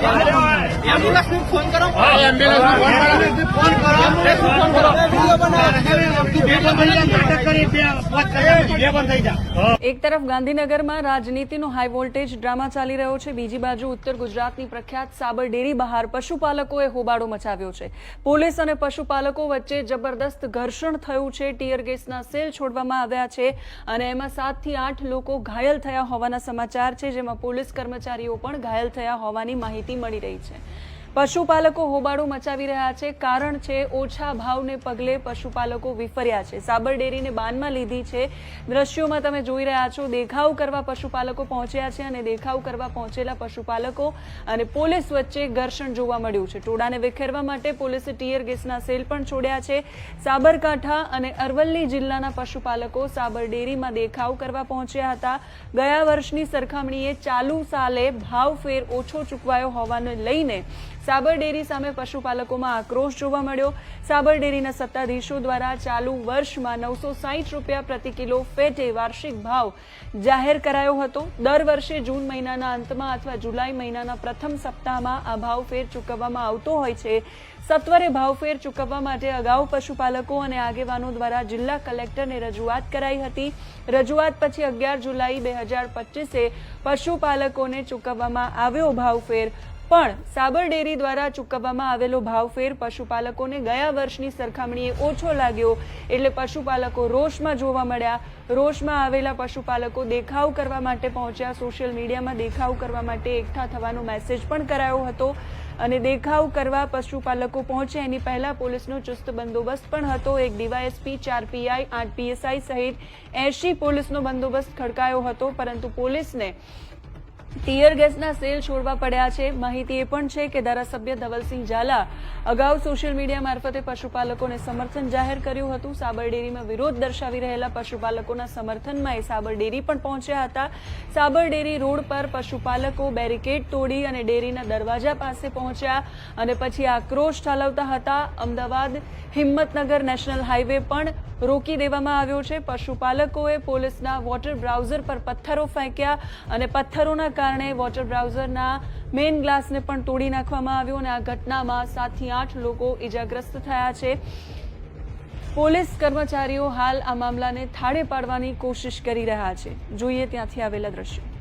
Phone કરો, phone કરો। એક તરફ ગાંધીનગરમાં રાજનીતિનો હાઈ વોલ્ટેજ ડ્રામા ચાલી રહ્યો છે, બીજી બાજુ ઉત્તર ગુજરાતની પ્રખ્યાત સાબર ડેરી બહાર પશુપાલકોએ હોબાળો મચાવ્યો છે। પોલીસ અને પશુપાલકો વચ્ચે જબરદસ્ત ઘર્ષણ થયું છે, ટીયર ગેસના સેલ છોડવામાં આવ્યા છે અને એમાં 7 થી 8 લોકો ઘાયલ થયા હોવાના સમાચાર છે, જેમાં પોલીસ કર્મચારીઓ પણ ઘાયલ થયા હોવાની માહિતી મળી રહી છે। પશુપાલકો હોબાળો મચાવી રહ્યા છે, કારણ છે ઓછા ભાવને પગલે પશુપાલકો વિફર્યા છે। સાબર ડેરીને બાનમાં લીધી છે। દ્રશ્યોમાં તમે જોઈ રહ્યા છો, દેખાવ કરવા પશુપાલકો પહોંચ્યા છે અને દેખાવ કરવા પહોંચેલા પશુપાલકો અને પોલીસ વચ્ચે ઘર્ષણ જોવા મળ્યું છે। ટોળાને વિખેરવા માટે પોલીસે ટીયર ગેસના સેલ પણ છોડ્યા છે। સાબરકાંઠા અને અરવલ્લી જિલ્લાના પશુપાલકો સાબર ડેરીમાં દેખાવ કરવા પહોંચ્યા હતા। ગયા વર્ષની સરખામણીએ ચાલુ સાલે ભાવફેર ઓછો ચૂકવાયો હોવાને લઈને સાબર ડેરી સામે પશુપાલકોમાં આક્રોશ જોવા મળ્યો। સાબર ડેરીના સત્તાધીશો દ્વારા ચાલુ વર્ષમાં 960 રૂપિયા પ્રતિ કિલો ફેટે વાર્ષિક ભાવ જાહેર કરાયો હતો। દર વર્ષે જૂન મહિનાના અંતમાં અથવા જુલાઈ મહિનાના પ્રથમ સપ્તાહમાં આ ભાવફેર ચૂકવવામાં આવતો હોય છે। સત્વરે ભાવફેર ચૂકવવા માટે અગાઉ પશુપાલકો અને આગેવાનો દ્વારા જિલ્લા કલેક્ટરને રજૂઆત કરાઈ હતી। રજૂઆત પછી 11 જુલાઈ 2025 પશુપાલકોને ચૂકવવામાં આવ્યો ભાવફેર, પણ સાબર ડેરી દ્વારા ચૂકવવામાં આવેલો ભાવફેર પશુપાલકોને ગયા વર્ષની સરખામણીએ ઓછો લાગ્યો, એટલે પશુપાલકો રોષમાં જોવા મળ્યા। રોષમાં આવેલા પશુપાલકો દેખાવ કરવા માટે પહોંચ્યા। સોશિયલ મીડિયામાં દેખાવ કરવા માટે એકઠા થવાનો મેસેજ પણ કરાયો હતો અને દેખાવ કરવા પશુપાલકો પહોંચ્યા એની પહેલા પોલીસનો ચુસ્ત બંદોબસ્ત પણ હતો। એક ડીવાયએસપી, 4 પીઆઈ, 8 પીએસઆઈ સહિત 80 પોલીસનો બંદોબસ્ત ખડકાયો હતો, પરંતુ પોલીસને ટીયર ગેસના સેલ છોડવા પડ્યા છે। માહિતી એ પણ છે કે ધારાસભ્ય ધવલસિંહ ઝાલા અગાઉ સોશિયલ મીડિયા મારફતે પશુપાલકોને સમર્થન જાહેર કર્યું હતું। સાબર ડેરીમાં વિરોધ દર્શાવી રહેલા પશુપાલકોના સમર્થનમાં એ સાબર ડેરી પણ પહોંચ્યા હતા। સાબર ડેરી રોડ પર પશુપાલકો બેરિકેડ તોડી અને ડેરીના દરવાજા પાસે પહોંચ્યા અને પછી આક્રોશ ઠાલવતા હતા। અમદાવાદ હિંમતનગર નેશનલ હાઈવે પણ રોકી દેવામાં આવ્યો છે। પશુપાલકોએ પોલીસના વોટર બ્રાઉઝર પર પથ્થરો ફેંક્યા અને પથ્થરોના કારણે વોટર બ્રાઉઝરના મેઇન ગ્લાસને પણ તોડી નાખવામાં આવ્યો અને આ ઘટનામાં 7 થી 8 લોકો ઇજાગ્રસ્ત થયા છે। પોલીસ કર્મચારીઓ હાલ આ મામલાને થાળે પાડવાની કોશિશ કરી રહ્યા છે। જોઈએ ત્યાંથી આવેલા દ્રશ્યો।